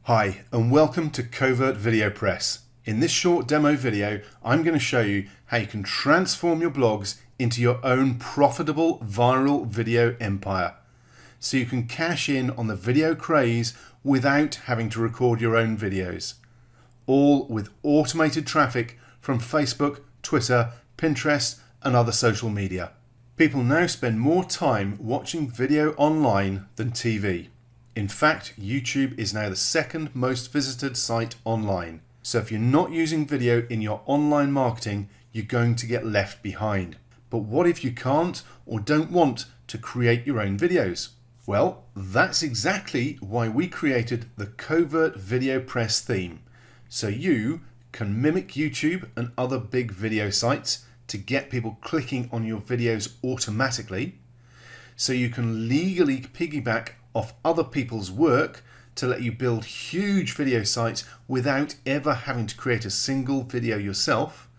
Hi and welcome to Covert Video Press. In this short demo video, I'm going to show you how you can transform your blogs into your own profitable viral video empire. So you can cash in on the video craze without having to record your own videos. All with automated traffic from Facebook, Twitter, Pinterest and other social media. People now spend more time watching video online than TV. In fact, YouTube is now the second most visited site online. So if you're not using video in your online marketing, you're going to get left behind. But what if you can't or don't want to create your own videos? Well, that's exactly why we created the Covert Video Press theme. So you can mimic YouTube and other big video sites to get people clicking on your videos automatically. So you can legally piggyback off other people's work to let you build huge video sites without ever having to create a single video yourself,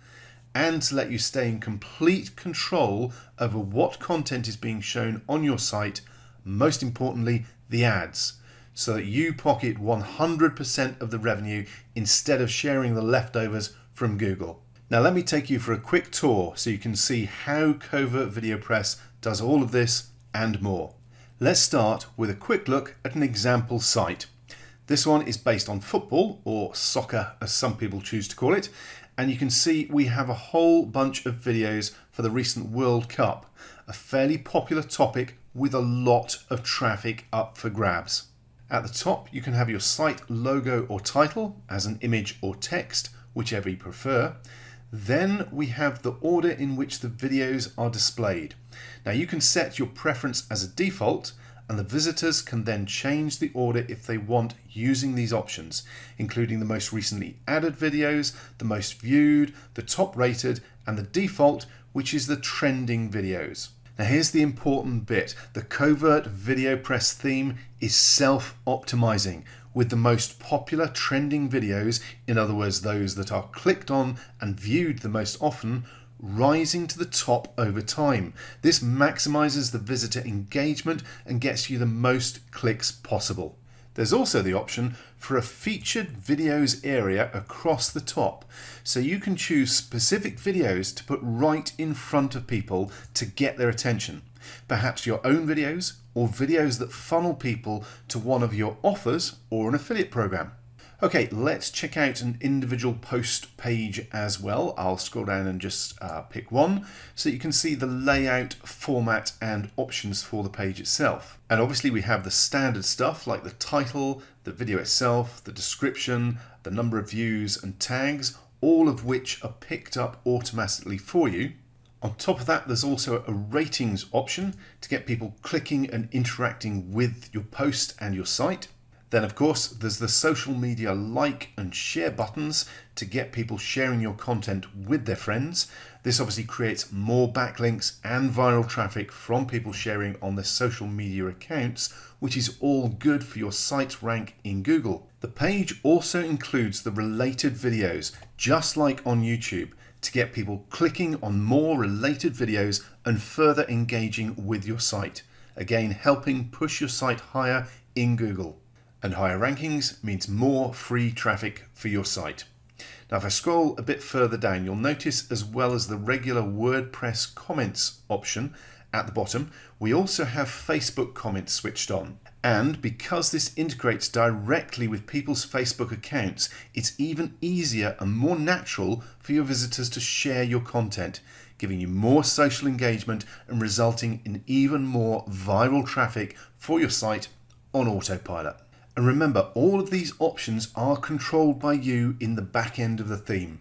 and to let you stay in complete control over what content is being shown on your site, most importantly the ads, so that you pocket 100% of the revenue instead of sharing the leftovers from Google. Now let me take you for a quick tour so you can see how Covert Video Press does all of this and more. Let's start with a quick look at an example site. This one is based on football, or soccer as some people choose to call it, and you can see we have a whole bunch of videos for the recent World Cup, a fairly popular topic with a lot of traffic up for grabs. At the top you can have your site logo or title as an image or text, whichever you prefer. Then we have the order in which the videos are displayed. Now you can set your preference as a default, and the visitors can then change the order if they want using these options, including the most recently added videos, the most viewed, the top rated, and the default, which is the trending videos. Now here's the important bit. The Covert Video Press theme is self-optimizing, with the most popular trending videos, in other words those that are clicked on and viewed the most often, rising to the top over time. This maximizes the visitor engagement and gets you the most clicks possible. There's also the option for a featured videos area across the top, so you can choose specific videos to put right in front of people to get their attention. Perhaps your own videos or videos that funnel people to one of your offers or an affiliate program. Okay, let's check out an individual post page as well. I'll scroll down and just pick one so you can see the layout, format and options for the page itself. And obviously we have the standard stuff like the title, the video itself, the description, the number of views and tags, all of which are picked up automatically for you. On top of that, there's also a ratings option to get people clicking and interacting with your post and your site. Then of course there's the social media like and share buttons to get people sharing your content with their friends. This obviously creates more backlinks and viral traffic from people sharing on their social media accounts, which is all good for your site's rank in Google. The page also includes the related videos, just like on YouTube, to get people clicking on more related videos and further engaging with your site. Again, helping push your site higher in Google. And higher rankings means more free traffic for your site. Now if I scroll a bit further down, you'll notice, as well as the regular WordPress comments option at the bottom, we also have Facebook comments switched on. And because this integrates directly with people's Facebook accounts, it's even easier and more natural for your visitors to share your content, giving you more social engagement and resulting in even more viral traffic for your site on autopilot. And remember, all of these options are controlled by you in the back end of the theme.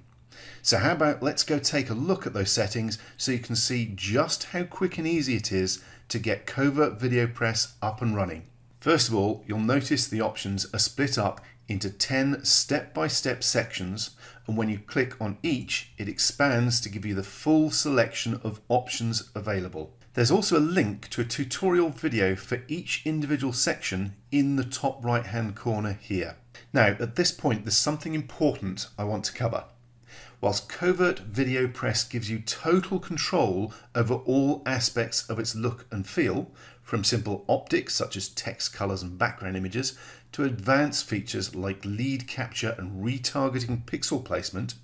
So how about let's go take a look at those settings so you can see just how quick and easy it is to get Covert Video Press up and running. First of all, you'll notice the options are split up into 10 step-by-step sections, and when you click on each, it expands to give you the full selection of options available. There's also a link to a tutorial video for each individual section in the top right hand corner here. Now at this point there's something important I want to cover. Whilst Covert Video Press gives you total control over all aspects of its look and feel, from simple optics such as text, colours and background images, to advanced features like lead capture and retargeting pixel placement,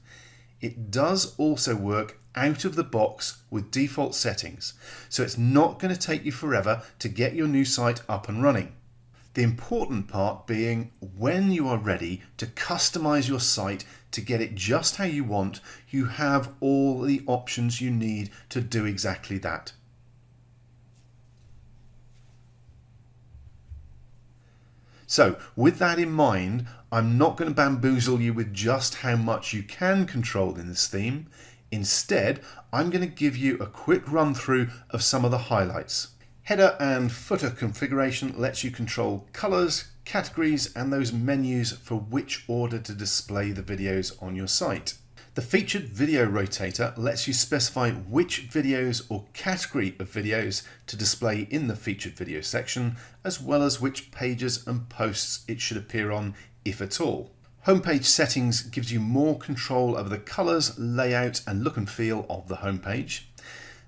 it does also work out of the box with default settings, so it's not going to take you forever to get your new site up and running. The important part being when you are ready to customize your site to get it just how you want, you have all the options you need to do exactly that. So with that in mind, I'm not going to bamboozle you with just how much you can control in this theme. Instead, I'm going to give you a quick run through of some of the highlights. Header and footer configuration lets you control colors, categories, and those menus for which order to display the videos on your site. The featured video rotator lets you specify which videos or category of videos to display in the featured video section, as well as which pages and posts it should appear on, if at all. Homepage settings gives you more control over the colors, layout, and look and feel of the homepage.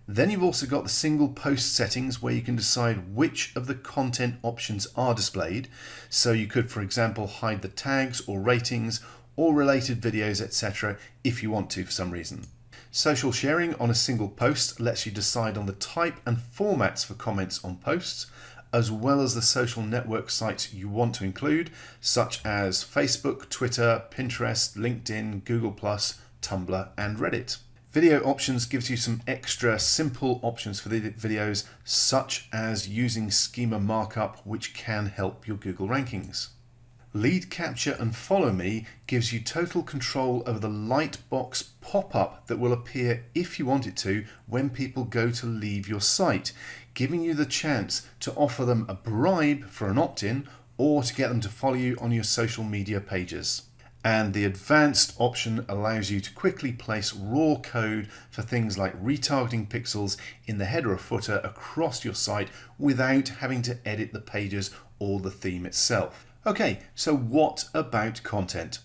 Then you've also got the single post settings where you can decide which of the content options are displayed. So you could, for example, hide the tags or ratings or related videos, etc. if you want to for some reason. Social sharing on a single post lets you decide on the type and formats for comments on posts, as well as the social network sites you want to include, such as Facebook, Twitter, Pinterest, LinkedIn, Google+, Tumblr, and Reddit. Video options gives you some extra simple options for the videos, such as using schema markup, which can help your Google rankings. Lead capture and follow me gives you total control over the light box pop-up that will appear if you want it to when people go to leave your site, giving you the chance to offer them a bribe for an opt-in or to get them to follow you on your social media pages. And the advanced option allows you to quickly place raw code for things like retargeting pixels in the header or footer across your site without having to edit the pages or the theme itself. Okay, so what about content?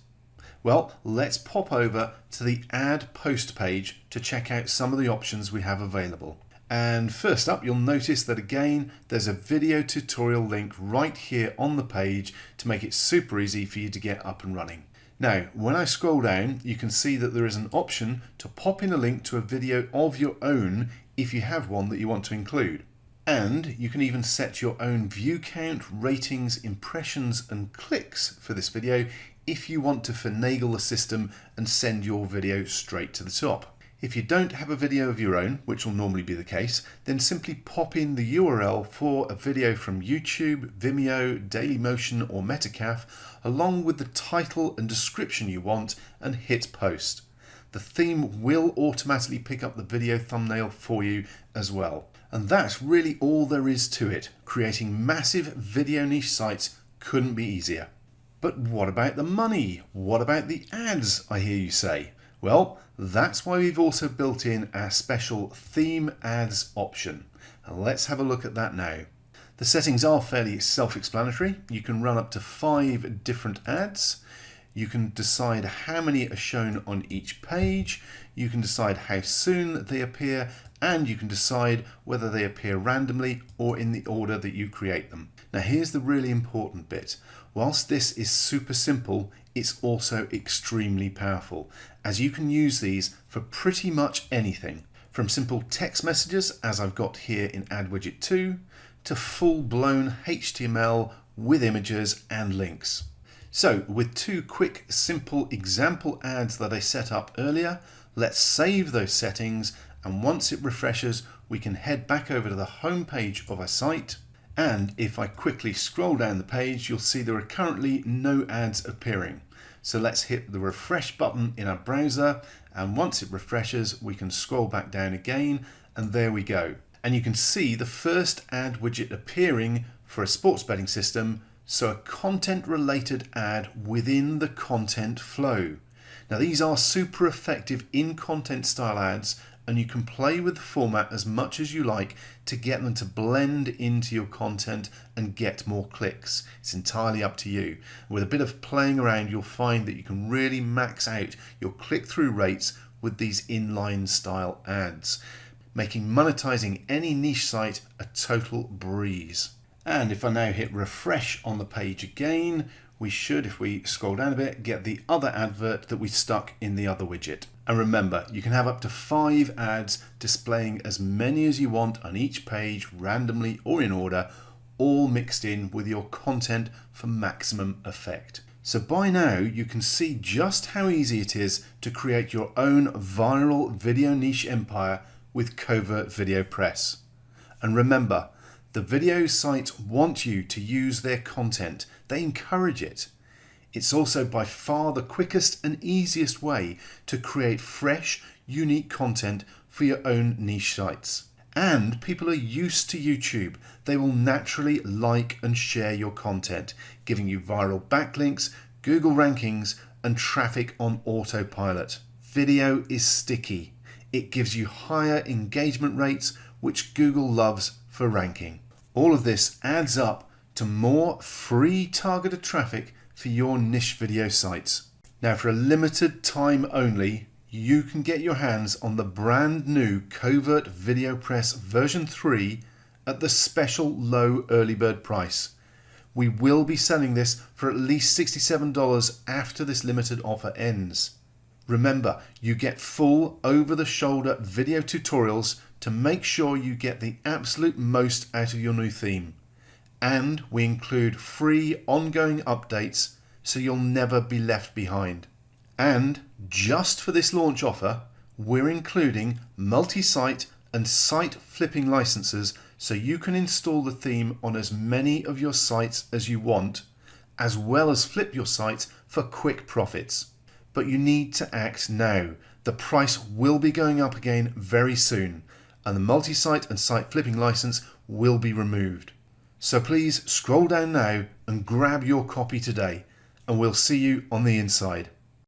Well, let's pop over to the Add Post page to check out some of the options we have available. And first up, you'll notice that again, there's a video tutorial link right here on the page to make it super easy for you to get up and running. Now, when I scroll down, you can see that there is an option to pop in a link to a video of your own if you have one that you want to include. And you can even set your own view count, ratings, impressions, and clicks for this video if you want to finagle the system and send your video straight to the top. If you don't have a video of your own, which will normally be the case, then simply pop in the URL for a video from YouTube, Vimeo, Dailymotion, or Metacaf, along with the title and description you want, and hit post. The theme will automatically pick up the video thumbnail for you as well. And that's really all there is to it. Creating massive video niche sites couldn't be easier. But what about the money? What about the ads, I hear you say? Well, that's why we've also built in our special theme ads option. And let's have a look at that now. The settings are fairly self-explanatory. You can run up to 5 different ads. You can decide how many are shown on each page. You can decide how soon they appear, and you can decide whether they appear randomly or in the order that you create them. Now here's the really important bit. Whilst this is super simple, it's also extremely powerful, as you can use these for pretty much anything, from simple text messages, as I've got here in Ad Widget 2, to full-blown HTML with images and links. So with 2 quick, simple example ads that I set up earlier, let's save those settings, and once it refreshes, we can head back over to the home page of our site. And if I quickly scroll down the page, you'll see there are currently no ads appearing. So let's hit the refresh button in our browser, and once it refreshes, we can scroll back down again, and there we go. And you can see the first ad widget appearing for a sports betting system, so a content related ad within the content flow. Now these are super effective in content style ads, and you can play with the format as much as you like to get them to blend into your content and get more clicks. It's entirely up to you. With a bit of playing around, you'll find that you can really max out your click-through rates with these inline style ads, making monetizing any niche site a total breeze. And if I now hit refresh on the page again, we should, if we scroll down a bit, get the other advert that we stuck in the other widget. And remember, you can have up to 5 ads displaying as many as you want on each page, randomly or in order, all mixed in with your content for maximum effect. So by now you can see just how easy it is to create your own viral video niche empire with Covert Video Press. And remember, the video sites want you to use their content. They encourage it. It's also by far the quickest and easiest way to create fresh, unique content for your own niche sites. And people are used to YouTube. They will naturally like and share your content, giving you viral backlinks, Google rankings, and traffic on autopilot. Video is sticky. It gives you higher engagement rates, which Google loves for ranking. All of this adds up to more free targeted traffic for your niche video sites. Now, for a limited time only, you can get your hands on the brand new Covert Video Press version 3 at the special low early bird price. We will be selling this for at least $67 after this limited offer ends. Remember, you get full over-the-shoulder video tutorials to make sure you get the absolute most out of your new theme. And we include free ongoing updates so you'll never be left behind. And just for this launch offer, we're including multi-site and site flipping licenses so you can install the theme on as many of your sites as you want, as well as flip your sites for quick profits. But you need to act now. The price will be going up again very soon, and the multi-site and site flipping license will be removed. So please scroll down now and grab your copy today, and we'll see you on the inside.